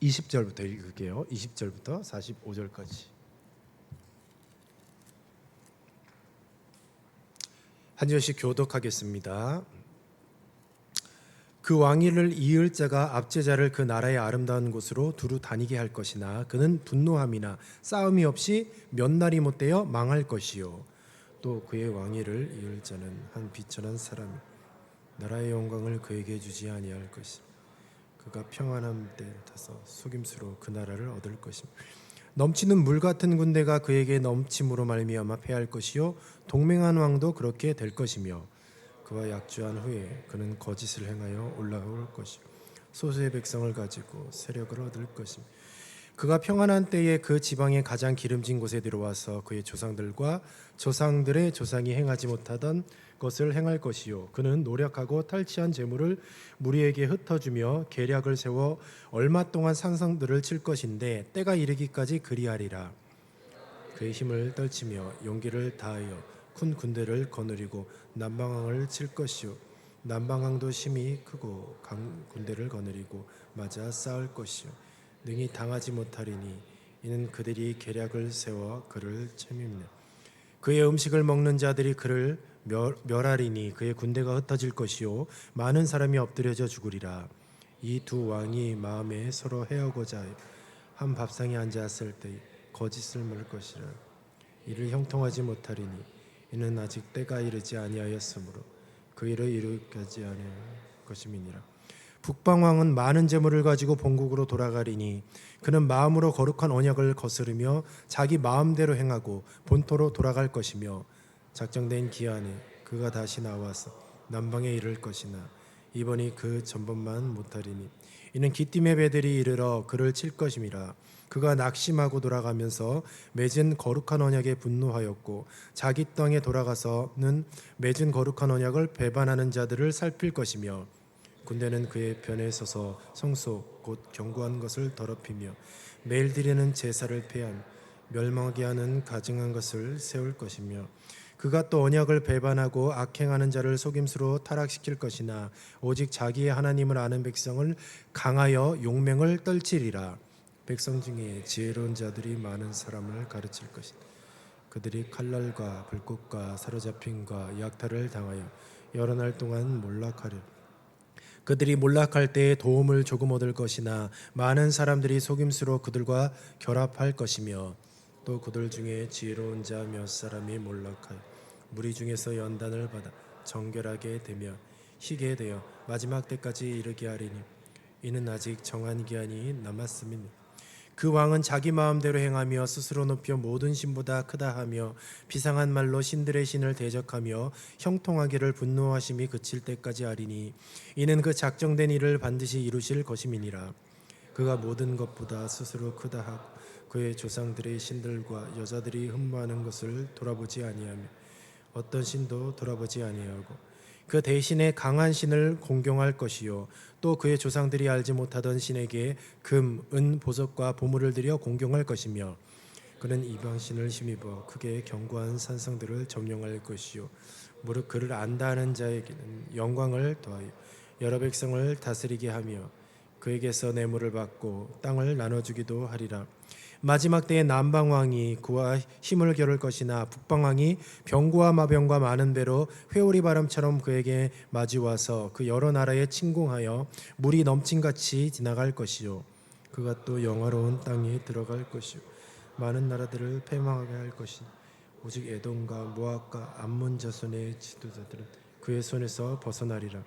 20절부터 읽을게요. 20절부터 45절까지. 한 절씩 교독하겠습니다. 그 왕위를 이을 자가 압제자를 그 나라의 아름다운 곳으로 두루 다니게 할 것이나 그는 분노함이나 싸움이 없이 몇 날이 못되어 망할 것이요. 또 그의 왕위를 이을 자는 한 비천한 사람이 나라의 영광을 그에게 주지 아니할 것이며 그가 평안함 때 타서 속임수로 그 나라를 얻을 것이며 넘치는 물 같은 군대가 그에게 넘침으로 말미암아 패할 것이요 동맹한 왕도 그렇게 될 것이며 그와 약주한 후에 그는 거짓을 행하여 올라올 것이요 소수의 백성을 가지고 세력을 얻을 것이며 그가 평안한 때에 그 지방의 가장 기름진 곳에 들어와서 그의 조상들과 조상들의 조상이 행하지 못하던 것을 행할 것이요 그는 노력하고 탈취한 재물을 무리에게 흩어주며 계략을 세워 얼마 동안 산성들을 칠 것인데 때가 이르기까지 그리하리라. 그의 힘을 떨치며 용기를 다하여 큰 군대를 거느리고 남방왕을 칠 것이요 남방왕도 힘이 크고 강 군대를 거느리고 맞아 싸울 것이요 능히 당하지 못하리니 이는 그들이 계략을 세워 그를 체밉네. 그의 음식을 먹는 자들이 그를 멸하리니 그의 군대가 흩어질 것이요 많은 사람이 엎드려져 죽으리라. 이 두 왕이 마음에 서로 헤어고자 한 밥상에 앉았을 때 거짓을 물 것이라. 이를 형통하지 못하리니 이는 아직 때가 이르지 아니하였으므로 그 일을 이루지 아니할 것임이니라. 북방왕은 많은 재물을 가지고 본국으로 돌아가리니 그는 마음으로 거룩한 언약을 거스르며 자기 마음대로 행하고 본토로 돌아갈 것이며 작정된 기한에 그가 다시 나와서 남방에 이를 것이나 이번이 그 전번만 못하리니 이는 기띔의 배들이 이르러 그를 칠 것임이라. 그가 낙심하고 돌아가면서 맺은 거룩한 언약에 분노하였고 자기 땅에 돌아가서는 맺은 거룩한 언약을 배반하는 자들을 살필 것이며 군대는 그의 편에 서서 성소 곧 견고한 것을 더럽히며 매일 드리는 제사를 폐한 멸망하게 하는 가증한 것을 세울 것이며 그가 또 언약을 배반하고 악행하는 자를 속임수로 타락시킬 것이나 오직 자기의 하나님을 아는 백성을 강하여 용맹을 떨치리라. 백성 중에 지혜로운 자들이 많은 사람을 가르칠 것이다. 그들이 칼날과 불꽃과 사로잡힘과 약탈을 당하여 여러 날 동안 몰락하리라. 그들이 몰락할 때에 도움을 조금 얻을 것이나 많은 사람들이 속임수로 그들과 결합할 것이며 또 그들 중에 지혜로운 자 몇 사람이 몰락하여 무리 중에서 연단을 받아 정결하게 되며 희게 되어 마지막 때까지 이르게 하리니 이는 아직 정한 기한이 남았음이니 그 왕은 자기 마음대로 행하며 스스로 높여 모든 신보다 크다 하며 비상한 말로 신들의 신을 대적하며 형통하기를 분노하심이 그칠 때까지 하리니 이는 그 작정된 일을 반드시 이루실 것임이니라. 그가 모든 것보다 스스로 크다 하고 그의 조상들의 신들과 여자들이 흠모하는 것을 돌아보지 아니하며 어떤 신도 돌아보지 아니하고 그 대신에 강한 신을 공경할 것이요 또 그의 조상들이 알지 못하던 신에게 금, 은, 보석과 보물을 들여 공경할 것이며 그는 이방 신을 힘입어 크게 견고한 산성들을 점령할 것이요 무릇 그를 안다 하는 자에게는 영광을 더하여 여러 백성을 다스리게 하며 그에게서 뇌물을 받고 땅을 나눠주기도 하리라. 마지막 때에 남방왕이 그와 힘을 겨룰 것이나 북방왕이 병과 마병과 많은 배로 회오리 바람처럼 그에게 마주와서 그 여러 나라에 침공하여 물이 넘친같이 지나갈 것이요 그가 또 영화로운 땅에 들어갈 것이요 많은 나라들을 패망하게 할 것이니 오직 에돔과 모압과 암몬 자손의 지도자들은 그의 손에서 벗어나리라.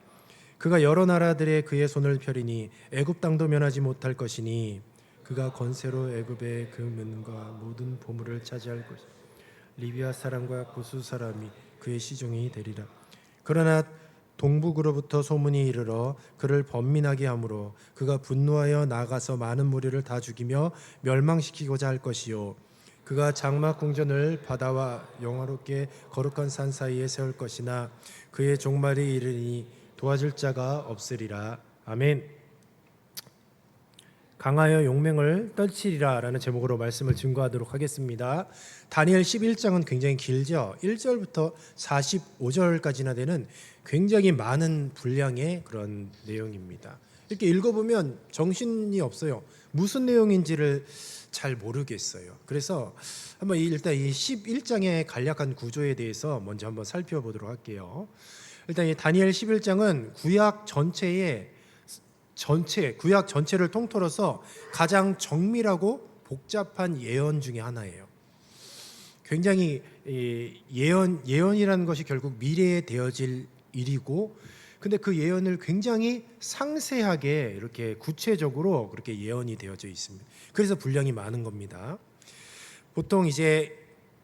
그가 여러 나라들의 그의 손을 펴리니 애굽 땅도 면하지 못할 것이니 그가 권세로 애굽의 그 면과 모든 보물을 차지할 것이다. 리비아 사람과 구스 사람이 그의 시종이 되리라. 그러나 동북으로부터 소문이 이르러 그를 번민하게 하므로 그가 분노하여 나가서 많은 무리를 다 죽이며 멸망시키고자 할 것이요 그가 장막 궁전을 바다와 영화롭게 거룩한 산 사이에 세울 것이나 그의 종말이 이르니 도와줄 자가 없으리라. 아멘. 강하여 용맹을 떨치리라라는 제목으로 말씀을 증거하도록 하겠습니다. 다니엘 11장은 굉장히 길죠. 1절부터 45절까지나 되는 굉장히 많은 분량의 그런 내용입니다. 이렇게 읽어보면 정신이 없어요. 무슨 내용인지를 잘 모르겠어요. 그래서 한번 일단 이 11장의 간략한 구조에 대해서 먼저 한번 살펴보도록 할게요. 일단 이 다니엘 11장은 구약 전체를 통틀어서 가장 정밀하고 복잡한 예언 중에 하나예요. 굉장히 예언이라는 것이 결국 미래에 되어질 일이고, 근데 그 예언을 굉장히 상세하게 이렇게 구체적으로 그렇게 예언이 되어져 있습니다. 그래서 분량이 많은 겁니다. 보통 이제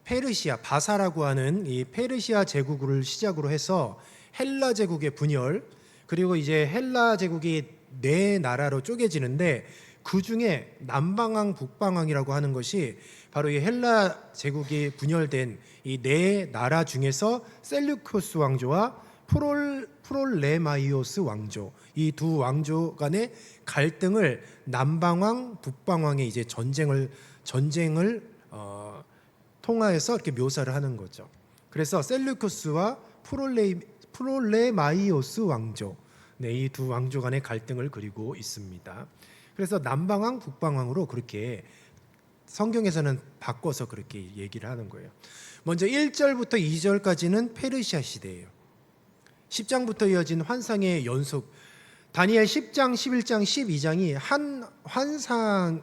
페르시아 바사라고 하는 이 페르시아 제국을 시작으로 해서 헬라 제국의 분열, 그리고 이제 헬라 제국이 네 나라로 쪼개지는데 그 중에 남방왕 북방왕이라고 하는 것이 바로 이 헬라 제국이 분열된 이 네 나라 중에서 셀류쿠스 왕조와 프롤레마이오스 왕조, 이 두 왕조 간의 갈등을 남방왕 북방왕의 이제 전쟁을 통하여서 이렇게 묘사를 하는 거죠. 그래서 셀류쿠스와 프롤레마이오스 왕조, 이 두 왕조 간의 갈등을 그리고 있습니다. 그래서 남방왕 북방왕으로 그렇게 성경에서는 바꿔서 그렇게 얘기를 하는 거예요. 먼저 1절부터 2절까지는 페르시아 시대예요. 10장부터 이어진 환상의 연속, 다니엘 10장, 11장, 12장이 한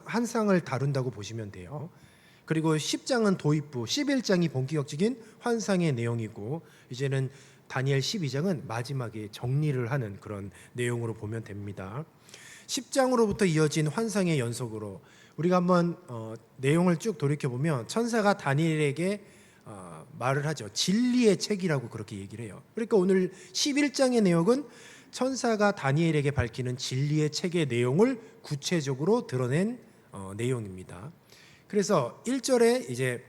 환상을 다룬다고 보시면 돼요. 그리고 10장은 도입부, 11장이 본격적인 환상의 내용이고, 이제는 다니엘 12장은 마지막에 정리를 하는 그런 내용으로 보면 됩니다. 10장으로부터 이어진 환상의 연속으로 우리가 한번 내용을 쭉 돌이켜보면 천사가 다니엘에게 말을 하죠. 진리의 책이라고 그렇게 얘기를 해요. 그러니까 오늘 11장의 내용은 천사가 다니엘에게 밝히는 진리의 책의 내용을 구체적으로 드러낸 내용입니다. 그래서 1절에 이제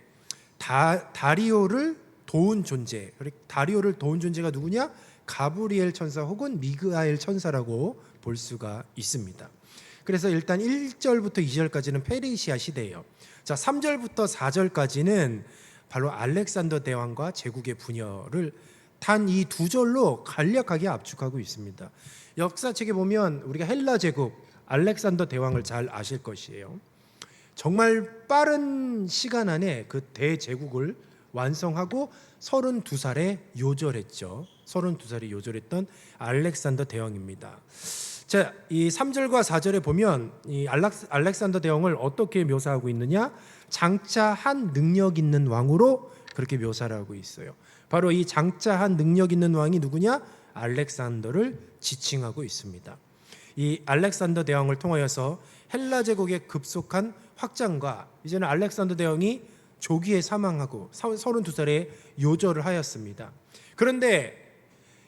다리오를 도운 존재, 다리오를 도운 존재가 누구냐? 가브리엘 천사 혹은 미그아엘 천사라고 볼 수가 있습니다. 그래서 일단 1절부터 2절까지는 페르시아 시대예요. 자, 3절부터 4절까지는 바로 알렉산더 대왕과 제국의 분열을 단 이 두 절로 간략하게 압축하고 있습니다. 역사책에 보면 우리가 헬라 제국 알렉산더 대왕을 잘 아실 것이에요. 정말 빠른 시간 안에 그 대제국을 완성하고 32살에 요절했죠. 32살에 요절했던 알렉산더 대왕입니다. 자, 이 3절과 4절에 보면 이 알렉산더 대왕을 어떻게 묘사하고 있느냐? 장차한 능력 있는 왕으로 그렇게 묘사를 하고 있어요. 바로 이 장차한 능력 있는 왕이 누구냐? 알렉산더를 지칭하고 있습니다. 이 알렉산더 대왕을 통하여서 헬라 제국의 급속한 확장과 이제는 알렉산더 대왕이 조기에 사망하고 32살에 요절을 하였습니다. 그런데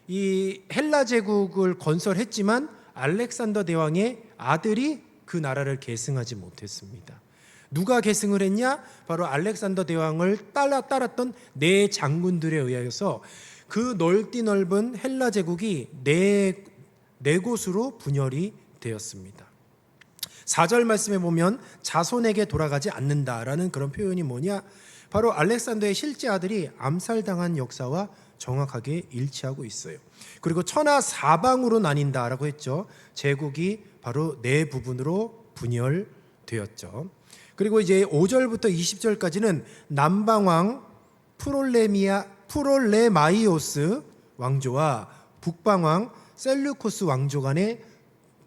이 헬라 제국을 건설했지만 알렉산더 대왕의 아들이 그 나라를 계승하지 못했습니다. 누가 계승을 했냐? 바로 알렉산더 대왕을 따랐던 네 장군들에 의하여서 그 넓디 넓은 헬라 제국이 네 곳으로 분열이 되었습니다. 4절 말씀에 보면 자손에게 돌아가지 않는다라는 그런 표현이 뭐냐? 바로 알렉산더의 실제 아들이 암살당한 역사와 정확하게 일치하고 있어요. 그리고 천하 사방으로 나뉜다라고 했죠. 제국이 바로 네 부분으로 분열되었죠. 그리고 이제 5절부터 20절까지는 남방왕 프롤레마이오스 왕조와 북방왕 셀류코스 왕조 간의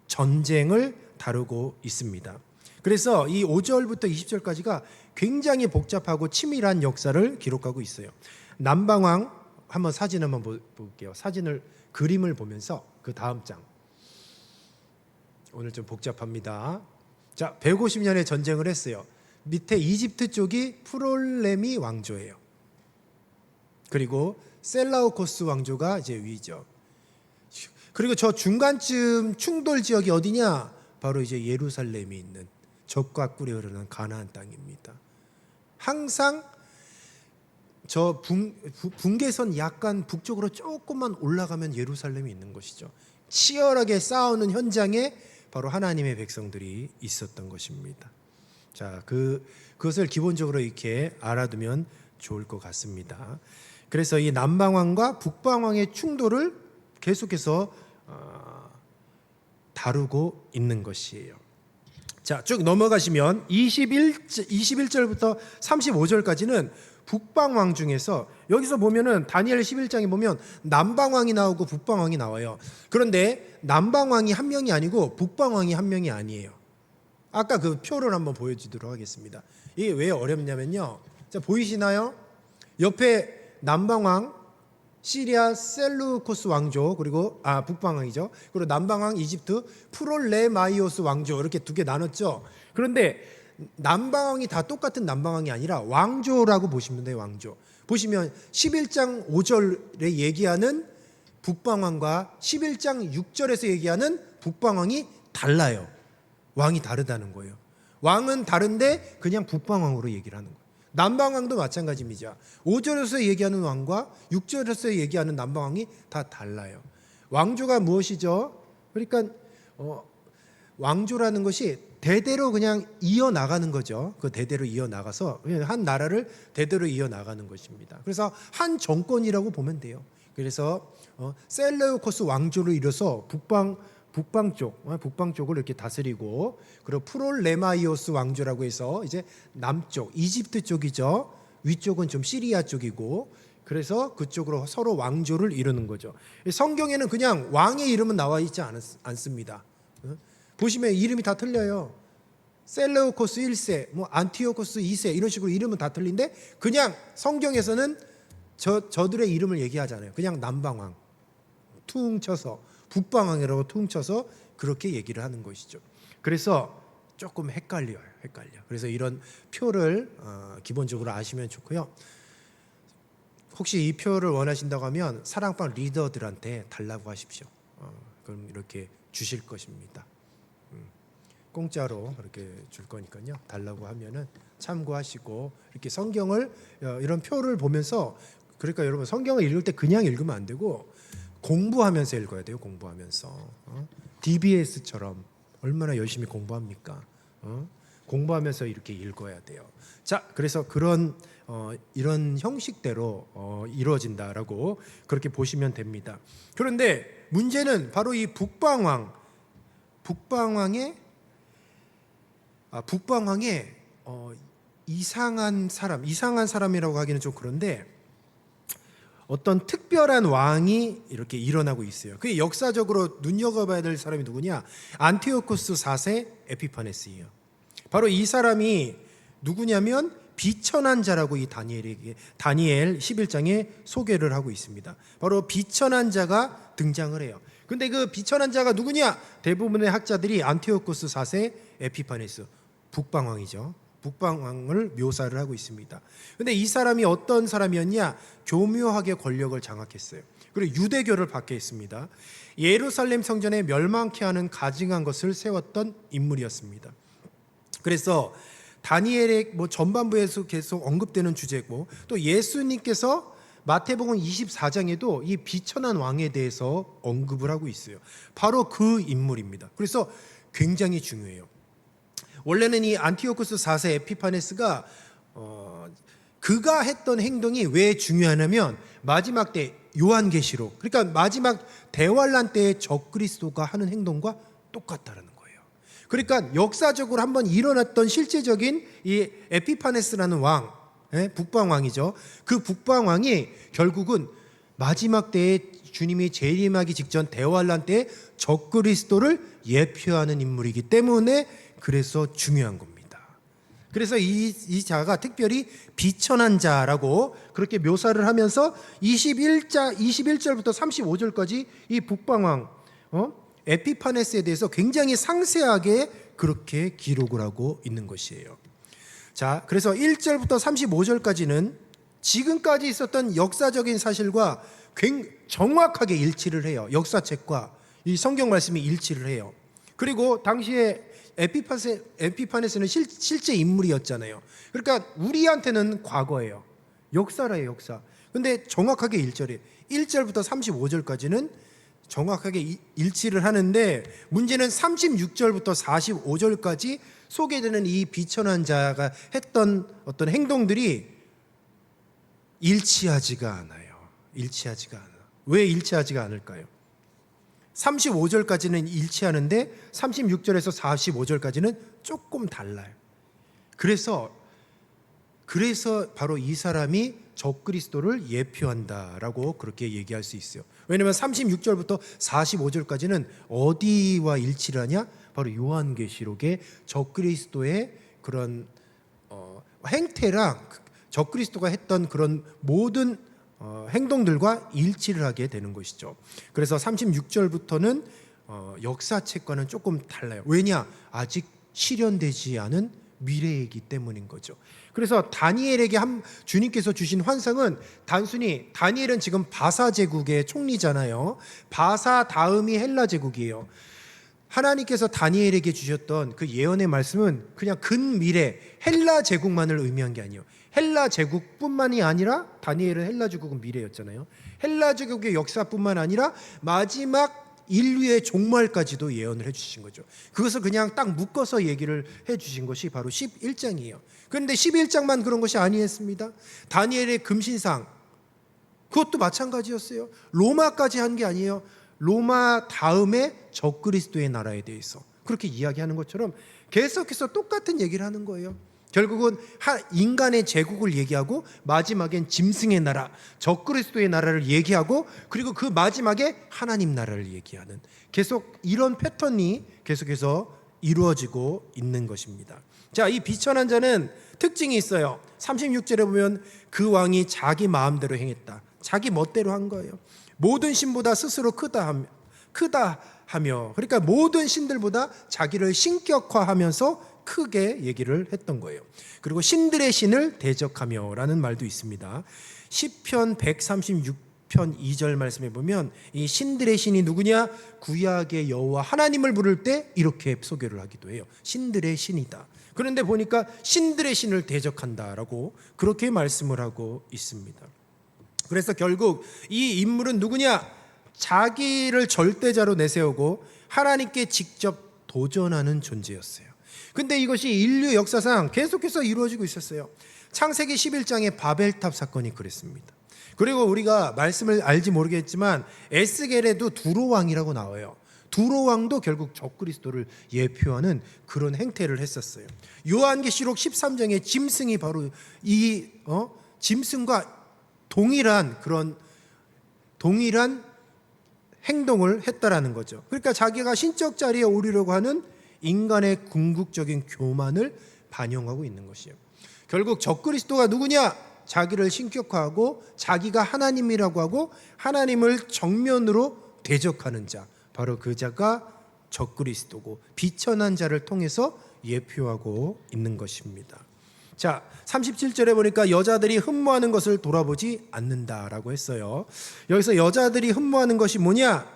전쟁을 다루고 있습니다. 그래서 이 5절부터 20절까지가 굉장히 복잡하고 치밀한 역사를 기록하고 있어요. 남방왕 한번 사진 한번 볼게요. 그림을 보면서 그 다음 장. 오늘 좀 복잡합니다. 자, 150년의 전쟁을 했어요. 밑에 이집트 쪽이 프롤레미 왕조예요. 그리고 셀라우코스 왕조가 이제 위죠. 그리고 저 중간쯤 충돌 지역이 어디냐? 바로 이제 예루살렘이 있는 적과 꿀이 흐르는 가나안 땅입니다. 항상 저 분계선 약간 북쪽으로 조금만 올라가면 예루살렘이 있는 것이죠. 치열하게 싸우는 현장에 바로 하나님의 백성들이 있었던 것입니다. 자, 그것을 기본적으로 이렇게 알아두면 좋을 것 같습니다. 그래서 이 남방왕과 북방왕의 충돌을 계속해서 다루고 있는 것이에요. 자, 쭉 넘어가시면 21절부터 35절까지는 북방왕 중에서 여기서 보면은 다니엘 11장에 보면 남방왕이 나오고 북방왕이 나와요. 그런데 남방왕이 한 명이 아니고 북방왕이 한 명이 아니에요. 아까 그 표를 한번 보여주도록 하겠습니다. 이게 왜 어렵냐면요. 자, 보이시나요? 옆에 남방왕 시리아 셀루코스 왕조, 그리고 북방왕이죠. 그리고 남방왕 이집트 프롤레마이오스 왕조, 이렇게 두 개 나눴죠. 그런데 남방왕이 다 똑같은 남방왕이 아니라 왕조라고 보시면 돼요. 왕조. 보시면 11장 5절에 얘기하는 북방왕과 11장 6절에서 얘기하는 북방왕이 달라요. 왕이 다르다는 거예요. 왕은 다른데 그냥 북방왕으로 얘기를 하는 거예요. 남방왕도 마찬가지입니다. 5절에서 얘기하는 왕과 6절에서 얘기하는 남방왕이 다 달라요. 왕조가 무엇이죠? 그러니까 왕조라는 것이 대대로 그냥 이어나가는 거죠. 그 대대로 이어나가서 한 나라를 대대로 이어나가는 것입니다. 그래서 한 정권이라고 보면 돼요. 그래서 셀레우코스 왕조를 이뤄서 북방 쪽을 이렇게 다스리고, 그리고 프롤레마이오스 왕조라고 해서 이제 남쪽 이집트 쪽이죠. 위쪽은 좀 시리아 쪽이고, 그래서 그쪽으로 서로 왕조를 이루는 거죠. 성경에는 그냥 왕의 이름은 나와 있지 않습니다. 보시면 이름이 다 틀려요. 셀레우코스 1세, 안티오코스 2세 이런 식으로 이름은 다 틀린데 그냥 성경에서는 저들의 이름을 얘기하잖아요. 그냥 남방왕 퉁 쳐서, 북방왕이라고 퉁쳐서 그렇게 얘기를 하는 것이죠. 그래서 조금 헷갈려. 그래서 이런 표를 기본적으로 아시면 좋고요. 혹시 이 표를 원하신다고 하면 사랑방 리더들한테 달라고 하십시오. 그럼 이렇게 주실 것입니다. 공짜로 이렇게 줄 거니까요. 달라고 하면은 참고하시고, 이렇게 성경을 이런 표를 보면서, 그러니까 여러분 성경을 읽을 때 그냥 읽으면 안 되고 공부하면서 읽어야 돼요. 공부하면서. DBS처럼 얼마나 열심히 공부합니까? 공부하면서 이렇게 읽어야 돼요. 자, 그래서 이런 형식대로 이루어진다라고 그렇게 보시면 됩니다. 그런데 문제는 바로 이 북방왕의 이상한 사람이라고 하기는 좀 그런데 어떤 특별한 왕이 이렇게 일어나고 있어요. 그게 역사적으로 눈여겨봐야 될 사람이 누구냐? 안티오코스 4세 에피파네스예요. 바로 이 사람이 누구냐면 비천한 자라고 이 다니엘 11장에 소개를 하고 있습니다. 바로 비천한 자가 등장을 해요. 근데 그 비천한 자가 누구냐? 대부분의 학자들이 안티오코스 4세 에피파네스, 북방왕이죠. 북방왕을 묘사를 하고 있습니다. 근데 이 사람이 어떤 사람이었냐? 교묘하게 권력을 장악했어요. 그리고 유대교를 받게 했습니다. 예루살렘 성전에 멸망케 하는 가증한 것을 세웠던 인물이었습니다. 그래서 다니엘의 전반부에서 계속 언급되는 주제고, 또 예수님께서 마태복음 24장에도 이 비천한 왕에 대해서 언급을 하고 있어요. 바로 그 인물입니다. 그래서 굉장히 중요해요. 원래는 이 안티오코스 4세 에피파네스가 그가 했던 행동이 왜 중요하냐면 마지막 때 요한계시록, 그러니까 마지막 대환란 때의 적그리스도가 하는 행동과 똑같다라는 거예요. 그러니까 역사적으로 한번 일어났던 실제적인 이 에피파네스라는 왕, 북방왕이죠. 그 북방왕이 결국은 마지막 때에 주님이 재림하기 직전 대환란 때의 적그리스도를 예표하는 인물이기 때문에 그래서 중요한 겁니다. 그래서 이 자가 특별히 비천한 자라고 그렇게 묘사를 하면서 21절부터 35절까지 이 북방왕 에피파네스에 대해서 굉장히 상세하게 그렇게 기록을 하고 있는 것이에요. 자, 그래서 1절부터 35절까지는 지금까지 있었던 역사적인 사실과 정확하게 일치를 해요. 역사책과 이 성경 말씀이 일치를 해요. 그리고 당시에 에피파네스는 실제 인물이었잖아요. 그러니까 우리한테는 과거예요. 역사라요, 역사. 근데 정확하게 1절부터 35절까지는 정확하게 일치를 하는데 문제는 36절부터 45절까지 소개되는 이 비천한 자가 했던 어떤 행동들이 일치하지가 않아요. 일치하지가 않아. 왜 일치하지가 않을까요? 35절까지는 일치하는데 36절에서 45절까지는 조금 달라요. 그래서 바로 이 사람이 적그리스도를 예표한다라고 그렇게 얘기할 수 있어요. 왜냐하면 36절부터 45절까지는 어디와 일치를 하냐? 바로 요한계시록의 적그리스도의 그런 행태랑 적그리스도가 했던 그런 모든 행동들과 일치를 하게 되는 것이죠. 그래서 36절부터는 역사책과는 조금 달라요. 왜냐? 아직 실현되지 않은 미래이기 때문인 거죠. 그래서 다니엘에게 주님께서 주신 환상은 단순히, 다니엘은 지금 바사 제국의 총리잖아요. 바사 다음이 헬라 제국이에요. 하나님께서 다니엘에게 주셨던 그 예언의 말씀은 그냥 근미래 헬라 제국만을 의미한 게 아니에요. 헬라 제국뿐만이 아니라, 다니엘은 헬라 제국은 미래였잖아요. 헬라 제국의 역사뿐만 아니라 마지막 인류의 종말까지도 예언을 해주신 거죠. 그것을 그냥 딱 묶어서 얘기를 해주신 것이 바로 11장이에요. 그런데 11장만 그런 것이 아니었습니다. 다니엘의 금신상, 그것도 마찬가지였어요. 로마까지 한 게 아니에요. 로마 다음에 적그리스도의 나라에 대해서 그렇게 이야기하는 것처럼 계속해서 똑같은 얘기를 하는 거예요. 결국은 인간의 제국을 얘기하고 마지막엔 짐승의 나라, 적그리스도의 나라를 얘기하고, 그리고 그 마지막에 하나님 나라를 얘기하는, 계속 이런 패턴이 계속해서 이루어지고 있는 것입니다. 자, 이 비천한 자는 특징이 있어요. 36절에 보면 그 왕이 자기 마음대로 행했다. 자기 멋대로 한 거예요. 모든 신보다 스스로 크다 하며, 그러니까 모든 신들보다 자기를 신격화하면서 크게 얘기를 했던 거예요. 그리고 신들의 신을 대적하며 라는 말도 있습니다. 시편 136편 2절 말씀에 보면 이 신들의 신이 누구냐? 구약의 여호와 하나님을 부를 때 이렇게 소개를 하기도 해요. 신들의 신이다. 그런데 보니까 신들의 신을 대적한다라고 그렇게 말씀을 하고 있습니다. 그래서 결국 이 인물은 누구냐? 자기를 절대자로 내세우고 하나님께 직접 도전하는 존재였어요. 근데 이것이 인류 역사상 계속해서 이루어지고 있었어요. 창세기 11장의 바벨탑 사건이 그랬습니다. 그리고 우리가 말씀을 알지 모르겠지만 에스겔에도 두로왕이라고 나와요. 두로왕도 결국 적그리스도를 예표하는 그런 행태를 했었어요. 요한계시록 13장의 짐승이 바로 이 짐승과 동일한 행동을 했다라는 거죠. 그러니까 자기가 신적 자리에 오르려고 하는 인간의 궁극적인 교만을 반영하고 있는 것이에요. 결국 적그리스도가 누구냐? 자기를 신격화하고 자기가 하나님이라고 하고 하나님을 정면으로 대적하는 자, 바로 그 자가 적그리스도고 비천한 자를 통해서 예표하고 있는 것입니다. 자, 37절에 보니까 여자들이 흠모하는 것을 돌아보지 않는다라고 했어요. 여기서 여자들이 흠모하는 것이 뭐냐?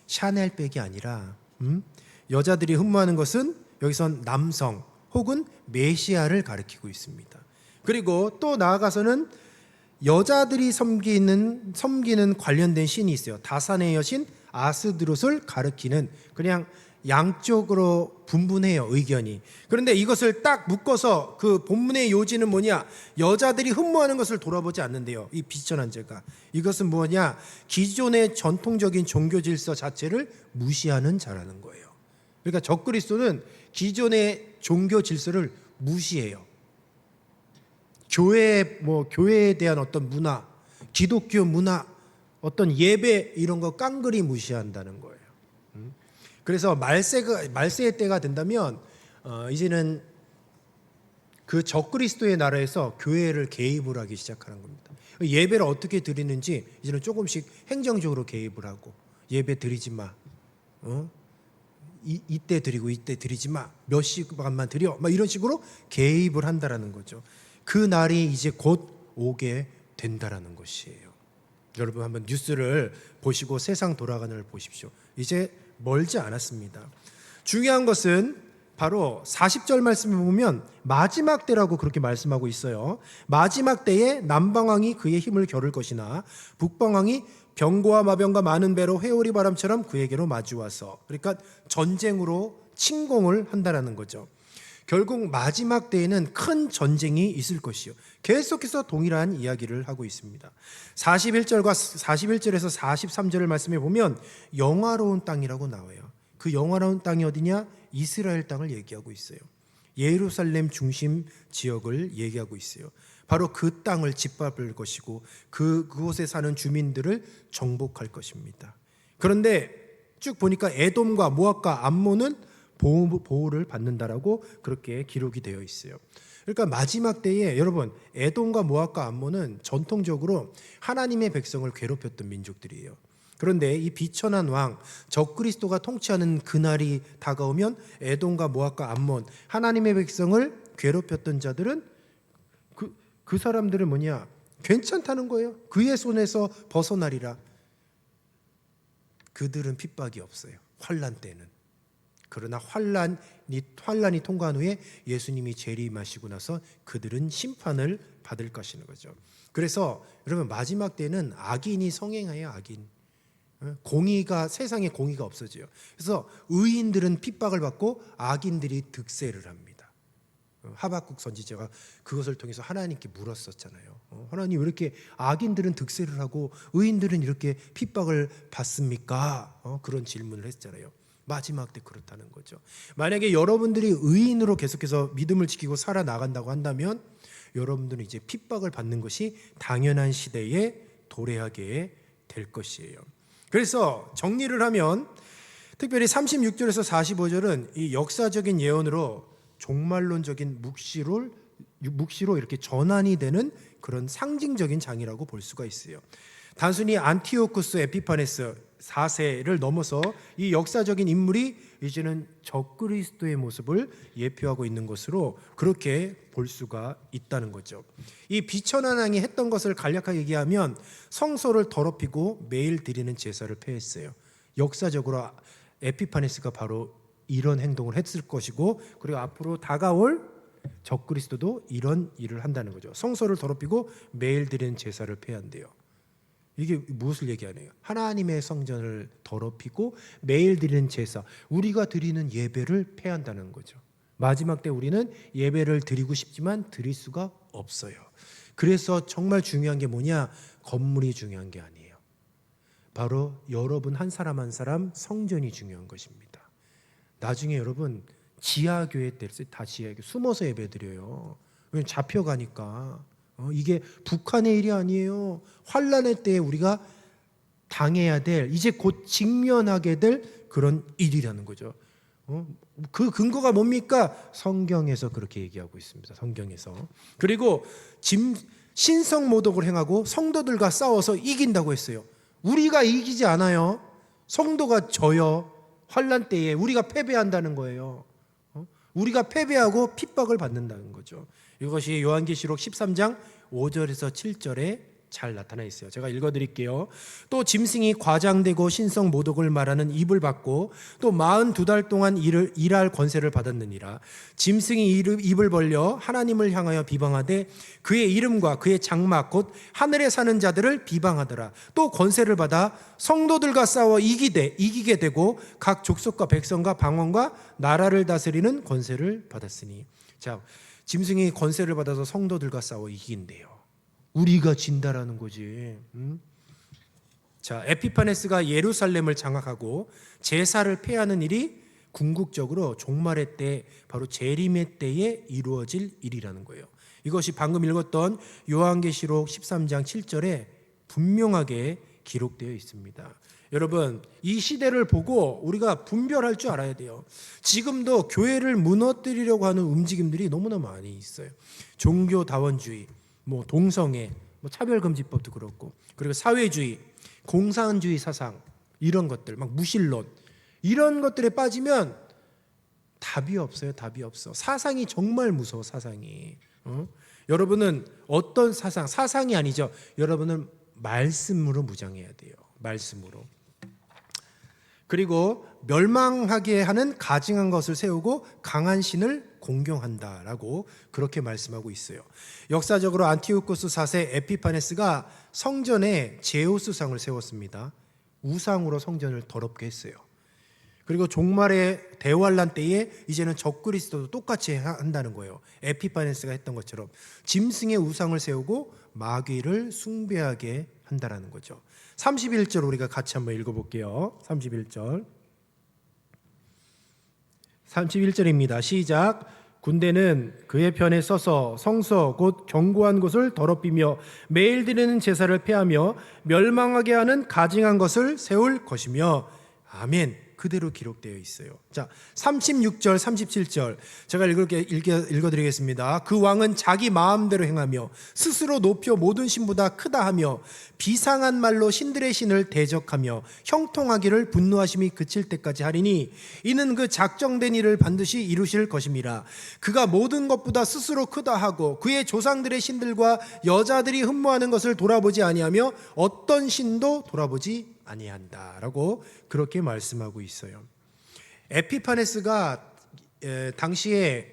샤넬백이 아니라 여자들이 흠모하는 것은 여기선 남성 혹은 메시아를 가리키고 있습니다. 그리고 또 나아가서는 여자들이 섬기는 관련된 신이 있어요. 다산의 여신 아스드롯을 가리키는, 그냥 양쪽으로 분분해요, 의견이. 그런데 이것을 딱 묶어서 그 본문의 요지는 뭐냐? 여자들이 흠모하는 것을 돌아보지 않는데요. 이 비천한 자가. 이것은 뭐냐? 기존의 전통적인 종교 질서 자체를 무시하는 자라는 거예요. 그러니까 적그리스도는 기존의 종교 질서를 무시해요. 교회에 대한 어떤 문화, 기독교 문화, 어떤 예배 이런 거 깡그리 무시한다는 거예요. 그래서 말세의 때가 된다면 이제는 그 적그리스도의 나라에서 교회를 개입을 하기 시작하는 겁니다. 예배를 어떻게 드리는지 이제는 조금씩 행정적으로 개입을 하고, 예배 드리지 마, 이때 드리고 이때 드리지 마, 몇 시간만 드려, 막 이런 식으로 개입을 한다라는 거죠. 그 날이 이제 곧 오게 된다라는 것이에요. 여러분 한번 뉴스를 보시고 세상 돌아가는 걸 보십시오. 이제 멀지 않았습니다. 중요한 것은 바로 40절 말씀을 보면 마지막 때라고 그렇게 말씀하고 있어요. 마지막 때에 남방왕이 그의 힘을 겨룰 것이나 북방왕이 병고와 마병과 많은 배로 회오리 바람처럼 그에게로 마주와서, 그러니까 전쟁으로 침공을 한다라는 거죠. 결국 마지막 때에는 큰 전쟁이 있을 것이요. 계속해서 동일한 이야기를 하고 있습니다. 41절에서 43절을 말씀해 보면 영화로운 땅이라고 나와요. 그 영화로운 땅이 어디냐? 이스라엘 땅을 얘기하고 있어요. 예루살렘 중심 지역을 얘기하고 있어요. 바로 그 땅을 짓밟을 것이고 그곳에 사는 주민들을 정복할 것입니다. 그런데 쭉 보니까 에돔과 모압과 암몬은 보호를 받는다라고 그렇게 기록이 되어 있어요. 그러니까 마지막 때에 여러분, 에돔과 모압과 암몬은 전통적으로 하나님의 백성을 괴롭혔던 민족들이에요. 그런데 이 비천한 왕 적그리스도가 통치하는 그날이 다가오면 에돔과 모압과 암몬, 하나님의 백성을 괴롭혔던 자들은 그 사람들은 뭐냐? 괜찮다는 거예요. 그의 손에서 벗어나리라. 그들은 핍박이 없어요. 환난 때는. 그러나 환난이 통과한 후에 예수님이 재림하시고 나서 그들은 심판을 받을 것이는 거죠. 그래서 여러분, 마지막 때는 악인이 성행해요. 악인. 세상에 공의가 없어져요. 그래서 의인들은 핍박을 받고 악인들이 득세를 합니다. 하박국 선지자가 그것을 통해서 하나님께 물었었잖아요. 하나님, 왜 이렇게 악인들은 득세를 하고 의인들은 이렇게 핍박을 받습니까? 그런 질문을 했잖아요. 마지막 때 그렇다는 거죠. 만약에 여러분들이 의인으로 계속해서 믿음을 지키고 살아나간다고 한다면 여러분들은 이제 핍박을 받는 것이 당연한 시대에 도래하게 될 것이에요. 그래서 정리를 하면 특별히 36절에서 45절은 이 역사적인 예언으로 종말론적인 묵시로 이렇게 전환이 되는 그런 상징적인 장이라고 볼 수가 있어요. 단순히 안티오쿠스 에피파네스 4세를 넘어서 이 역사적인 인물이 이제는 적그리스도의 모습을 예표하고 있는 것으로 그렇게 볼 수가 있다는 거죠. 이 비천한 왕이 했던 것을 간략하게 얘기하면 성소를 더럽히고 매일 드리는 제사를 폐했어요. 역사적으로 에피파네스가 바로 이런 행동을 했을 것이고, 그리고 앞으로 다가올 적그리스도도 이런 일을 한다는 거죠. 성소를 더럽히고 매일 드리는 제사를 폐한대요. 이게 무엇을 얘기하네요? 하나님의 성전을 더럽히고 매일 드리는 제사, 우리가 드리는 예배를 폐한다는 거죠. 마지막 때 우리는 예배를 드리고 싶지만 드릴 수가 없어요. 그래서 정말 중요한 게 뭐냐? 건물이 중요한 게 아니에요. 바로 여러분 한 사람 한 사람 성전이 중요한 것입니다. 나중에 여러분 지하교회 때 다 지하교회 숨어서 예배 드려요. 왜냐면 잡혀가니까. 이게 북한의 일이 아니에요. 환난의 때에 우리가 당해야 될, 이제 곧 직면하게 될 그런 일이라는 거죠. 그 근거가 뭡니까? 성경에서 그렇게 얘기하고 있습니다. 성경에서. 그리고 신성 모독을 행하고 성도들과 싸워서 이긴다고 했어요. 우리가 이기지 않아요. 성도가 져요. 환난 때에 우리가 패배한다는 거예요. 우리가 패배하고 핍박을 받는다는 거죠. 이것이 요한계시록 13장 5절에서 7절에 잘 나타나 있어요. 제가 읽어드릴게요. 또 짐승이 과장되고 신성 모독을 말하는 입을 받고 또 42달 동안 일할 권세를 받았느니라. 짐승이 입을 벌려 하나님을 향하여 비방하되 그의 이름과 그의 장막 곧 하늘에 사는 자들을 비방하더라. 또 권세를 받아 성도들과 싸워 이기게 되고 각 족속과 백성과 방언과 나라를 다스리는 권세를 받았으니. 자, 짐승이 권세를 받아서 성도들과 싸워 이긴대요. 우리가 진다라는 거지. 자, 에피파네스가 예루살렘을 장악하고 제사를 폐하는 일이 궁극적으로 종말의 때, 바로 재림의 때에 이루어질 일이라는 거예요. 이것이 방금 읽었던 요한계시록 13장 7절에 분명하게 기록되어 있습니다. 여러분, 이 시대를 보고 우리가 분별할 줄 알아야 돼요. 지금도 교회를 무너뜨리려고 하는 움직임들이 너무나 많이 있어요. 종교다원주의, 동성애, 차별금지법도 그렇고, 그리고 사회주의, 공산주의 사상, 이런 것들, 무신론, 이런 것들에 빠지면 답이 없어요. 답이 없어. 사상이 정말 무서워. 사상이. 여러분은 어떤 사상이 아니죠. 여러분은 말씀으로 무장해야 돼요. 말씀으로. 그리고 멸망하게 하는 가증한 것을 세우고 강한 신을 공경한다라고 그렇게 말씀하고 있어요. 역사적으로 안티오코스 4세 에피파네스가 성전에 제우스상을 세웠습니다. 우상으로 성전을 더럽게 했어요. 그리고 종말의 대환란 때에 이제는 적그리스도도 똑같이 한다는 거예요. 에피파네스가 했던 것처럼 짐승의 우상을 세우고 마귀를 숭배하게 한다라는 거죠. 31절 우리가 같이 한번 읽어볼게요. 31절입니다. 시작. 군대는 그의 편에 서서 성서 곧 견고한 곳을 더럽히며 매일 드리는 제사를 폐하며 멸망하게 하는 가증한 것을 세울 것이며 아멘. 그대로 기록되어 있어요. 자, 36절, 37절 제가 읽어드리겠습니다. 그 왕은 자기 마음대로 행하며 스스로 높여 모든 신보다 크다 하며 비상한 말로 신들의 신을 대적하며 형통하기를 분노하심이 그칠 때까지 하리니 이는 그 작정된 일을 반드시 이루실 것임이라. 그가 모든 것보다 스스로 크다 하고 그의 조상들의 신들과 여자들이 흠모하는 것을 돌아보지 아니하며 어떤 신도 돌아보지 아니한다라고 그렇게 말씀하고 있어요. 에피파네스가 당시에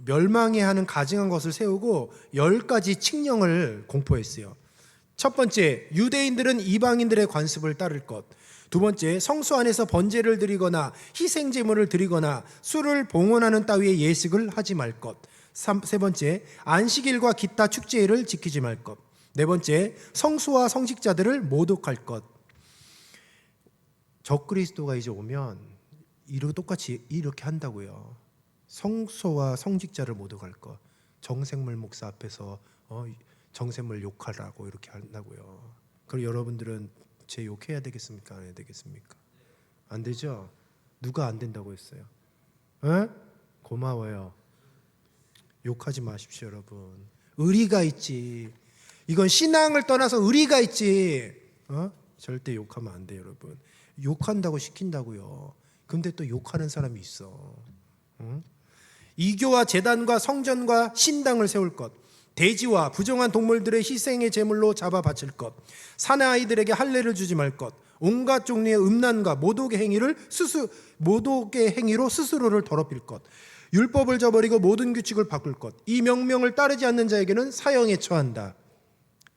멸망해 하는 가증한 것을 세우고 10가지 칙령을 공포했어요. 첫 번째, 유대인들은 이방인들의 관습을 따를 것. 두 번째, 성소 안에서 번제를 드리거나 희생 제물을 드리거나 술을 봉헌하는 따위의 예식을 하지 말 것. 세 번째, 안식일과 기타 축제일을 지키지 말 것. 네 번째, 성소와 성직자들을 모독할 것. 적그리스도가 이제 오면 똑같이 이렇게 한다고요. 성소와 성직자를 모독할 것. 정생물 목사 앞에서 정생물 욕하라고 이렇게 한다고요. 그럼 여러분들은 제 욕해야 되겠습니까? 안 해야 되겠습니까? 안 되죠? 누가 안 된다고 했어요? 에? 고마워요. 욕하지 마십시오, 여러분. 의리가 있지. 이건 신앙을 떠나서 의리가 있지. 절대 욕하면 안 돼요, 여러분. 욕한다고 시킨다고요. 근데 또 욕하는 사람이 있어. 이교와 제단과 성전과 신당을 세울 것. 돼지와 부정한 동물들의 희생의 제물로 잡아 바칠 것. 사내 아이들에게 할례를 주지 말 것. 온갖 종류의 음란과 모독의 행위로 스스로를 더럽힐 것. 율법을 저버리고 모든 규칙을 바꿀 것. 이 명령을 따르지 않는 자에게는 사형에 처한다.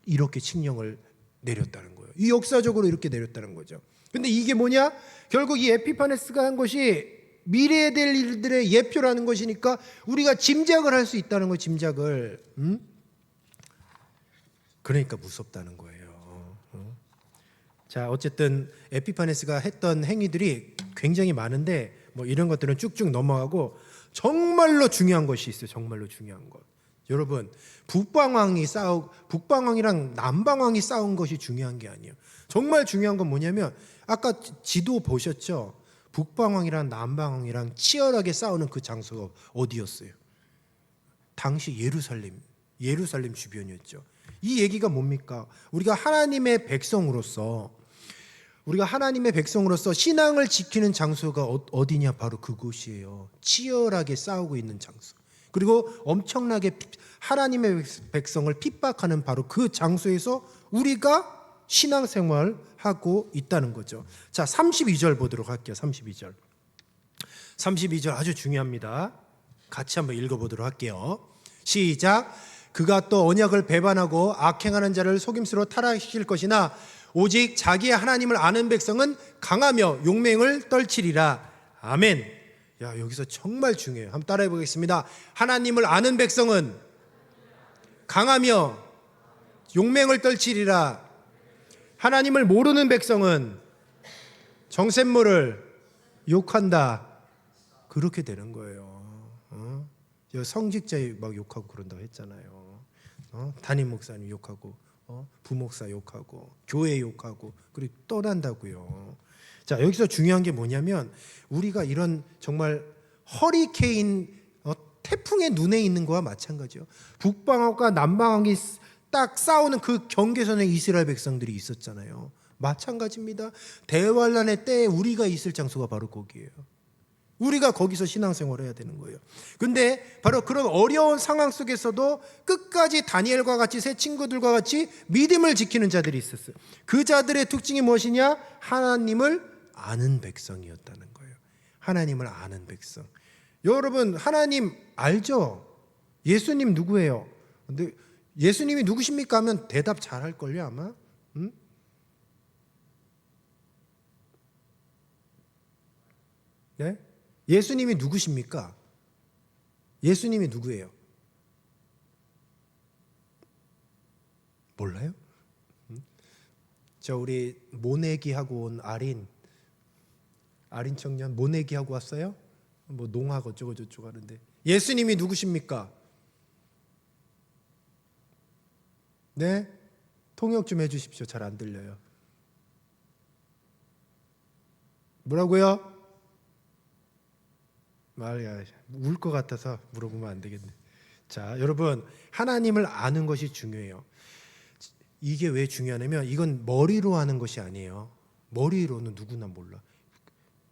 이렇게 칙령을 내렸다는 거예요. 이 역사적으로 이렇게 내렸다는 거죠. 근데 이게 뭐냐? 결국 이 에피파네스가 한 것이 미래에 될 일들의 예표라는 것이니까 우리가 짐작을 할 수 있다는 거예요. 짐작을. 그러니까 무섭다는 거예요. 자, 어쨌든 에피파네스가 했던 행위들이 굉장히 많은데 뭐 이런 것들은 쭉쭉 넘어가고 정말로 중요한 것이 있어요. 정말로 중요한 것. 여러분, 북방왕이랑 남방왕이 싸운 것이 중요한 게 아니에요. 정말 중요한 건 뭐냐면 아까 지도 보셨죠? 북방왕이랑 남방왕이랑 치열하게 싸우는 그 장소가 어디였어요? 당시 예루살렘 주변이었죠. 이 얘기가 뭡니까? 우리가 하나님의 백성으로서 신앙을 지키는 장소가 어디냐? 바로 그곳이에요. 치열하게 싸우고 있는 장소. 그리고 엄청나게 하나님의 백성을 핍박하는 바로 그 장소에서 우리가 신앙생활하고 있다는 거죠. 자, 32절 보도록 할게요. 32절 아주 중요합니다. 같이 한번 읽어보도록 할게요. 시작. 그가 또 언약을 배반하고 악행하는 자를 속임수로 타락시킬 것이나 오직 자기의 하나님을 아는 백성은 강하며 용맹을 떨치리라. 아멘. 야, 여기서 정말 중요해요. 한번 따라해 보겠습니다. 하나님을 아는 백성은 강하며 용맹을 떨치리라. 하나님을 모르는 백성은 정샘물을 욕한다. 그렇게 되는 거예요. 성직자 막 욕하고 그런다고 했잖아요. 담임 목사님 욕하고 부목사 욕하고 교회 욕하고 그리고 떠난다고요. 자, 여기서 중요한 게 뭐냐면 우리가 이런 정말 허리케인 태풍의 눈에 있는 거와 마찬가지예요. 북방왕과 남방왕이 딱 싸우는 그 경계선에 이스라엘 백성들이 있었잖아요. 마찬가지입니다. 대환란의 때에 우리가 있을 장소가 바로 거기예요. 우리가 거기서 신앙생활을 해야 되는 거예요. 근데 바로 그런 어려운 상황 속에서도 끝까지 다니엘과 같이 새 친구들과 같이 믿음을 지키는 자들이 있었어요. 그 자들의 특징이 무엇이냐? 하나님을 아는 백성이었다는 거예요. 하나님을 아는 백성. 여러분 하나님 알죠? 예수님 누구예요? 근데 예수님이 누구십니까 하면 대답 잘할 걸요 아마. 응? 네? 예수님이 누구십니까? 예수님이 누구예요? 몰라요? 저 우리 모내기 하고 온 아린 청년 모내기 하고 왔어요? 뭐 농하고 어쩌고 저쩌고 하는데 예수님이 누구십니까? 네? 통역 좀 해주십시오. 잘 안 들려요. 뭐라고요? 말이야 울 것 같아서 물어보면 안 되겠네. 자, 여러분 하나님을 아는 것이 중요해요. 이게 왜 중요하냐면 이건 머리로 하는 것이 아니에요. 머리로는 누구나 몰라.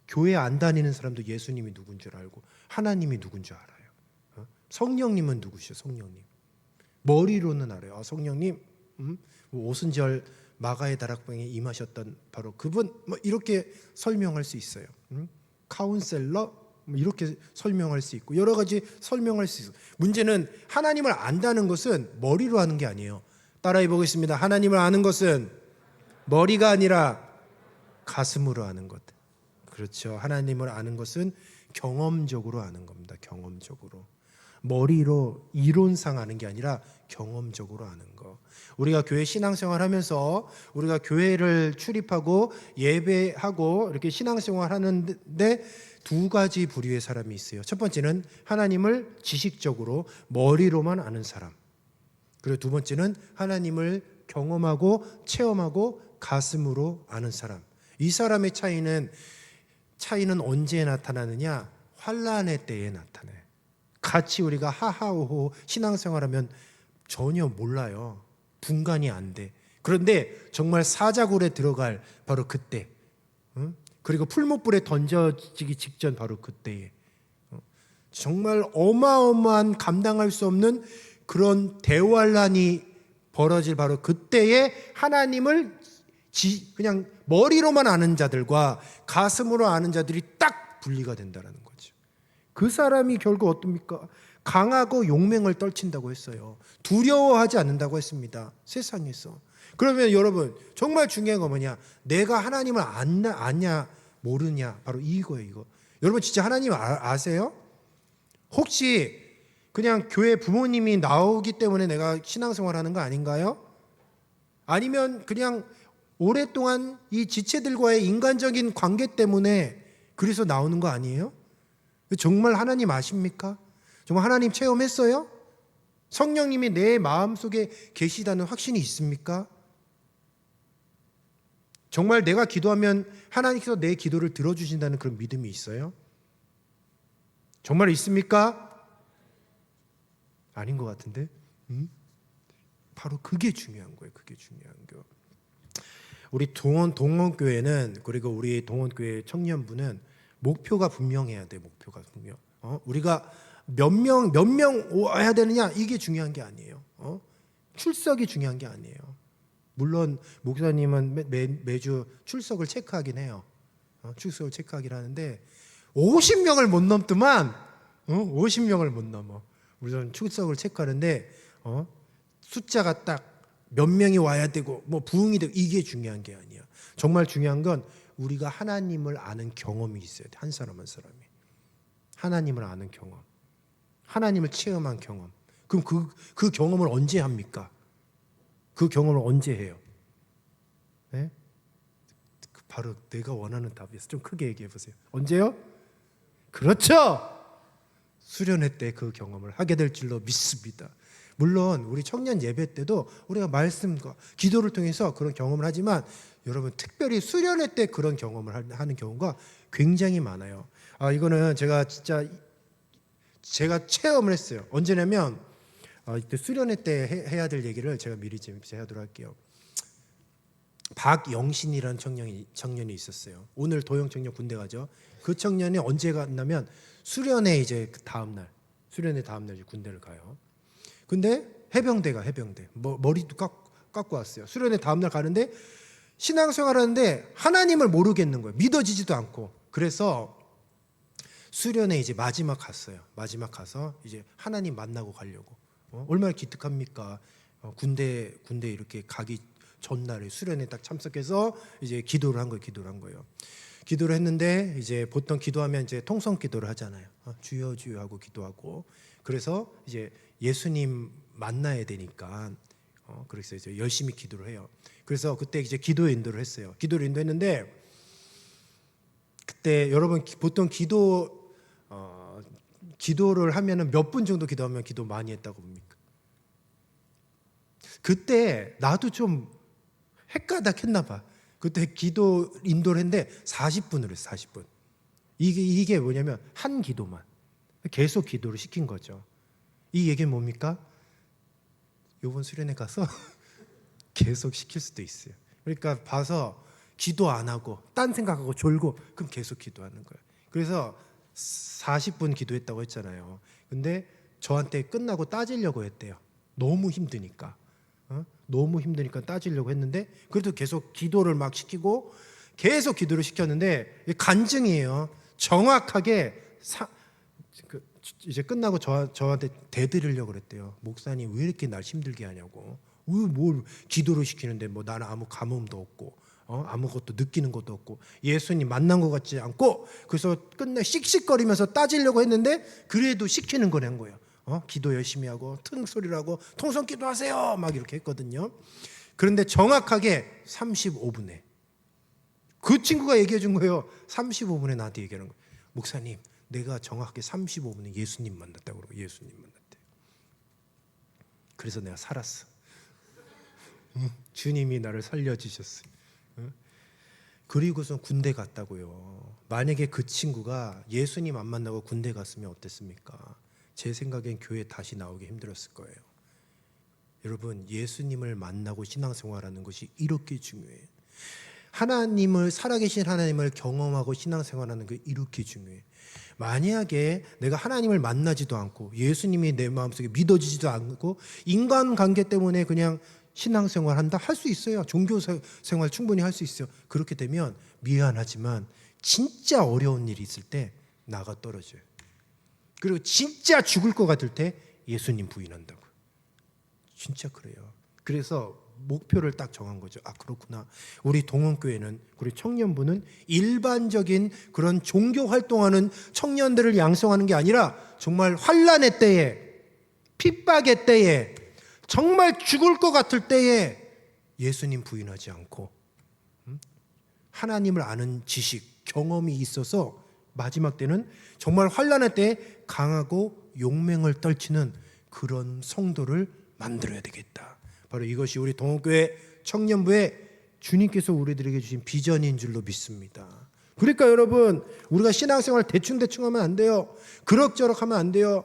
교회 안 다니는 사람도 예수님이 누군 줄 알고 하나님이 누군 줄 알아요. 성령님은 누구시요? 성령님. 머리로는 알아요. 성령님, 오순절 마가의 다락방에 임하셨던 바로 그분, 뭐 이렇게 설명할 수 있어요. 카운셀러, 뭐 이렇게 설명할 수 있고 여러 가지 설명할 수 있어요. 문제는 하나님을 안다는 것은 머리로 하는 게 아니에요. 따라해 보겠습니다. 하나님을 아는 것은 머리가 아니라 가슴으로 아는 것. 그렇죠. 하나님을 아는 것은 경험적으로 아는 겁니다. 경험적으로. 머리로 이론상 아는 게 아니라 경험적으로 아는 거. 우리가 교회 신앙생활 하면서 우리가 교회를 출입하고 예배하고 이렇게 신앙생활 하는데 두 가지 부류의 사람이 있어요. 첫 번째는 하나님을 지식적으로 머리로만 아는 사람. 그리고 두 번째는 하나님을 경험하고 체험하고 가슴으로 아는 사람. 이 사람의 차이는 언제 나타나느냐? 환난의 때에 나타나요. 같이 우리가 하하오호 신앙생활하면 전혀 몰라요. 분간이 안 돼. 그런데 정말 사자굴에 들어갈 바로 그때, 그리고 풀목불에 던져지기 직전 바로 그때에 정말 어마어마한 감당할 수 없는 그런 대환란이 벌어질 바로 그때에 하나님을 그냥 머리로만 아는 자들과 가슴으로 아는 자들이 딱 분리가 된다는 거죠. 그 사람이 결국 어떻습니까? 강하고 용맹을 떨친다고 했어요. 두려워하지 않는다고 했습니다. 세상에서. 그러면 여러분 정말 중요한 건 뭐냐? 내가 하나님을 아냐 모르냐? 바로 이거예요. 이거. 여러분 진짜 하나님 아세요? 혹시 그냥 교회 부모님이 나오기 때문에 내가 신앙생활하는 거 아닌가요? 아니면 그냥 오랫동안 이 지체들과의 인간적인 관계 때문에 그래서 나오는 거 아니에요? 정말 하나님 아십니까? 정말 하나님 체험했어요? 성령님이 내 마음속에 계시다는 확신이 있습니까? 정말 내가 기도하면 하나님께서 내 기도를 들어주신다는 그런 믿음이 있어요? 정말 있습니까? 아닌 것 같은데? 바로 그게 중요한 거예요. 그게 중요한 거. 우리 동원교회는 그리고 우리 동원교회 청년부는 목표가 분명해야 돼. 목표가 분명. 우리가 몇 명 와야 되느냐 이게 중요한 게 아니에요. 출석이 중요한 게 아니에요. 물론 목사님은 매주 출석을 체크하긴 해요. 출석을 체크하긴 하는데 50명을 못 넘더만 50명을 못 넘어. 우선 출석을 체크하는데 숫자가 딱 몇 명이 와야 되고 뭐 부흥이 되고 이게 중요한 게 아니야. 정말 중요한 건 우리가 하나님을 아는 경험이 있어야 돼. 한 사람 한 사람이. 하나님을 아는 경험. 하나님을 체험한 경험. 그럼 그 경험을 언제 합니까? 그 경험을 언제 해요? 네? 바로 내가 원하는 답이었어요. 좀 크게 얘기해 보세요. 언제요? 그렇죠. 수련회 때 그 경험을 하게 될 줄로 믿습니다. 물론 우리 청년 예배 때도 우리가 말씀과 기도를 통해서 그런 경험을 하지만 여러분 특별히 수련회 때 그런 경험을 하는 경우가 굉장히 많아요. 이거는 제가 체험을 했어요. 언제냐면 이때 수련회 때 해야 될 얘기를 제가 미리 하도록 할게요. 박영신이라는 청년이 있었어요. 오늘 도영 청년 군대 가죠. 그 청년이 언제 갔냐면 수련회 이제 수련회 다음 날 군대를 가요. 근데 해병대 머리도 깎고 왔어요. 수련회 다음 날 가는데 신앙생활하는데 하나님을 모르겠는 거예요. 믿어지지도 않고. 그래서 수련회 이제 마지막 갔어요. 마지막 가서 이제 하나님 만나고 가려고. 얼마나 기특합니까? 군대 이렇게 가기 전날에 수련회 딱 참석해서 이제 기도를 한 거예요. 기도를 했는데 이제 보통 기도하면 이제 통성 기도를 하잖아요. 주여 주여 하고 기도하고. 그래서 이제 예수님 만나야 되니까 그래서 이제 열심히 기도를 해요. 그래서 그때 이제 기도 인도를 했어요. 기도를 인도했는데 그때 여러분 보통 기도를 하면은 몇 분 정도 기도하면 기도 많이 했다고 봅니까? 그때 나도 좀 헷가닥했나 봐. 그때 기도 인도를 했는데 40분을 했어요. 40분. 이게 뭐냐면 한 기도만 계속 기도를 시킨 거죠. 이 얘기는 뭡니까? 이번 수련회 가서 계속 시킬 수도 있어요. 그러니까 봐서 기도 안 하고 딴 생각하고 졸고 그럼 계속 기도하는 거예요. 그래서 40분 기도했다고 했잖아요. 근데 저한테 끝나고 따지려고 했대요. 너무 힘드니까. 너무 힘드니까 따지려고 했는데 그래도 계속 기도를 막 시키고 계속 기도를 시켰는데 간증이에요. 정확하게 이제 끝나고 저한테 대드리려고 그랬대요. 목사님 왜 이렇게 날 힘들게 하냐고. 뭘 기도를 시키는데 뭐 나는 아무 감흥도 없고 아무것도 느끼는 것도 없고 예수님 만난 것 같지 않고. 그래서 끝내 씩씩거리면서 따지려고 했는데 그래도 시키는 거란 거예요. 기도 열심히 하고 튼 소리를 하고 통성 기도하세요 막 이렇게 했거든요. 그런데 정확하게 35분에 그 친구가 얘기해 준 거예요. 35분에 나한테 얘기하는 거예요. 목사님 내가 정확하게 35분에 예수님 만났다고 그러고 예수님 만났대. 그래서 내가 살았어. 주님이 나를 살려주셨어요. 그리고서 군대 갔다고요. 만약에 그 친구가 예수님 안 만나고 군대 갔으면 어땠습니까? 제 생각엔 교회 다시 나오기 힘들었을 거예요. 여러분 예수님을 만나고 신앙생활하는 것이 이렇게 중요해요. 하나님을 살아계신 하나님을 경험하고 신앙생활하는 게 이렇게 중요해요. 만약에 내가 하나님을 만나지도 않고 예수님이 내 마음속에 믿어지지도 않고 인간관계 때문에 그냥 신앙생활한다 할 수 있어요. 종교생활 충분히 할 수 있어요. 그렇게 되면 미안하지만 진짜 어려운 일이 있을 때 나가 떨어져요. 그리고 진짜 죽을 것 같을 때 예수님 부인한다고. 진짜 그래요. 그래서 목표를 딱 정한 거죠. 그렇구나. 우리 동원교회는 우리 청년부는 일반적인 그런 종교 활동하는 청년들을 양성하는 게 아니라 정말 환난의 때에 핍박의 때에 정말 죽을 것 같을 때에 예수님 부인하지 않고 하나님을 아는 지식, 경험이 있어서 마지막 때는 정말 환난의 때에 강하고 용맹을 떨치는 그런 성도를 만들어야 되겠다. 바로 이것이 우리 동원교회 청년부의 주님께서 우리들에게 주신 비전인 줄로 믿습니다. 그러니까 여러분 우리가 신앙생활 대충 하면 안 돼요. 그럭저럭 하면 안 돼요.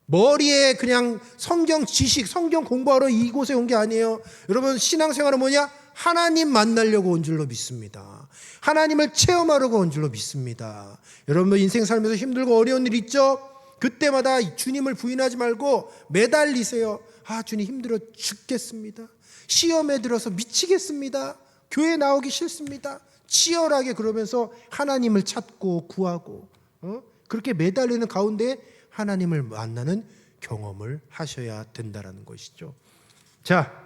머리에 그냥 성경 지식, 성경 공부하러 이곳에 온 게 아니에요. 여러분 신앙생활은 뭐냐? 하나님 만나려고 온 줄로 믿습니다. 하나님을 체험하려고 온 줄로 믿습니다. 여러분 인생 살면서 힘들고 어려운 일 있죠? 그때마다 주님을 부인하지 말고 매달리세요. 주님 힘들어 죽겠습니다. 시험에 들어서 미치겠습니다. 교회 나오기 싫습니다. 치열하게 그러면서 하나님을 찾고 구하고 그렇게 매달리는 가운데 하나님을 만나는 경험을 하셔야 된다는 것이죠. 자,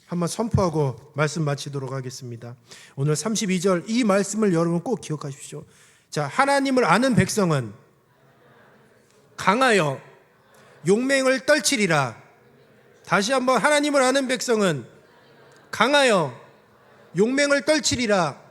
한번 선포하고 말씀 마치도록 하겠습니다. 오늘 32절 이 말씀을 여러분 꼭 기억하십시오. 자, 하나님을 아는 백성은 강하여 용맹을 떨치리라. 다시 한번 하나님을 아는 백성은 강하여 용맹을 떨치리라.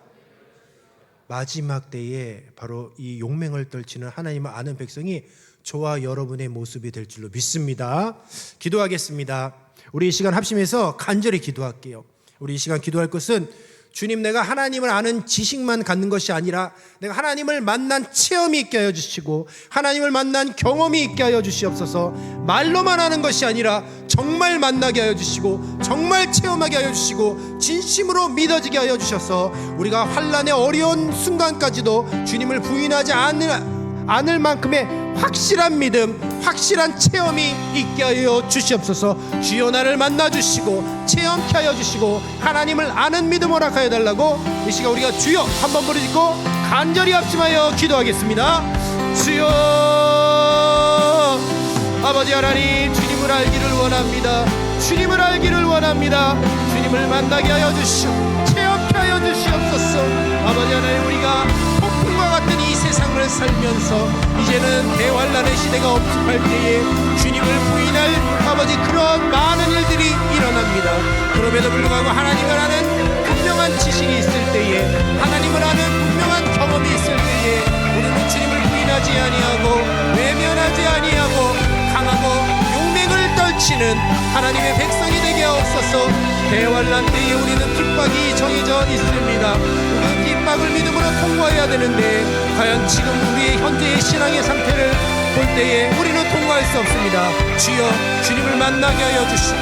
마지막 때에 바로 이 용맹을 떨치는 하나님을 아는 백성이 저와 여러분의 모습이 될 줄로 믿습니다. 기도하겠습니다. 우리 이 시간 합심해서 간절히 기도할게요. 우리 이 시간 기도할 것은 주님 내가 하나님을 아는 지식만 갖는 것이 아니라 내가 하나님을 만난 체험이 있게 하여 주시고 하나님을 만난 경험이 있게 하여 주시옵소서. 말로만 하는 것이 아니라 정말 만나게 하여 주시고 정말 체험하게 하여 주시고 진심으로 믿어지게 하여 주셔서 우리가 환난의 어려운 순간까지도 주님을 부인하지 않을 만큼의 확실한 믿음, 확실한 체험이 있게 하여 주시옵소서. 주여 나를 만나주시고 체험케 하여 주시고 하나님을 아는 믿음 허락하여 달라고 이 시간 우리가 주여 한번 부르짖고 간절히 합심하여 기도하겠습니다. 주여 아버지 하나님, 주님을 알기를 원합니다. 주님을 알기를 원합니다. 주님을 만나게 하여 주시옵소서. 체험케 하여 주시옵소서. 아버지 하나님, 우리가 폭풍과 같은 이 세상을 살면서 이제는 대환란의 시대가 엄습할 때에 주님을 부인할 아버지 그런 많은 일들이 일어납니다. 그럼에도 불구하고 하나님을 아는 분명한 지식이 있을 때에, 하나님을 아는 분명한 경험이 있을 때에 우리는 주님을 부인하지 아니하고 외면하지 아니하고 강하고 용맹을 떨치는 하나님의 백성이 되게 하옵소서. 대환란 때에 우리는 핍박이 정해져 있습니다. 그 핍박을 믿음으로 통과해야 되는데 과연 지금 우리의 현재의 신앙의 상태를 볼 때에 우리는 통과할 수 없습니다. 주여 주님을 만나게 하여 주시고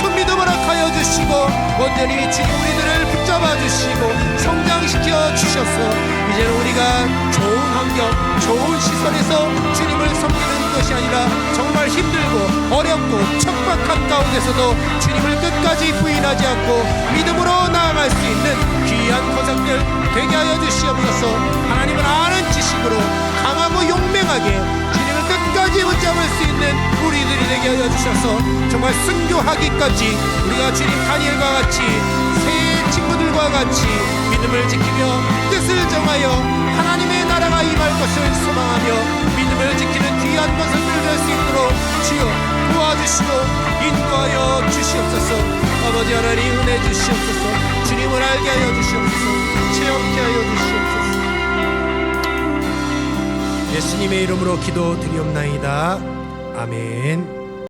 큰 믿음 허락하여 주시고 온전히 주님 우리들을 붙잡아 주시고 성장시켜 주셔서 이제는 우리가 좋은 환경, 좋은 시설에서 주님을 섬기는 것이 아니라 정말 힘들고 어렵고 척박한 가운데서도 주님을 끝까지 부인하지 않고 믿음으로 나아갈 수 있는 귀한 거석들 되게 하여 주시옵소서. 하나님을 아는 지식으로 강하고 용맹하게 주님을 끝까지 붙잡을 수 있는 우리들이 되게 하여 주셔서 정말 순교하기까지 우리가 주님 다니엘과 같이 새 친구들과 같이 믿음을 지키며 뜻을 정하여 하나님의 나라가 임할 것을 소망하며 믿음을 지키는 귀한 것을 누릴 수 있도록 주여 도와주시고 인도하여 주시옵소서. 아버지 하나님 은혜 주시옵소서. 주님을 알게 하여 주시옵소서. 체험케 하여 주시옵소서. 예수님의 이름으로 기도드리옵나이다. 아멘.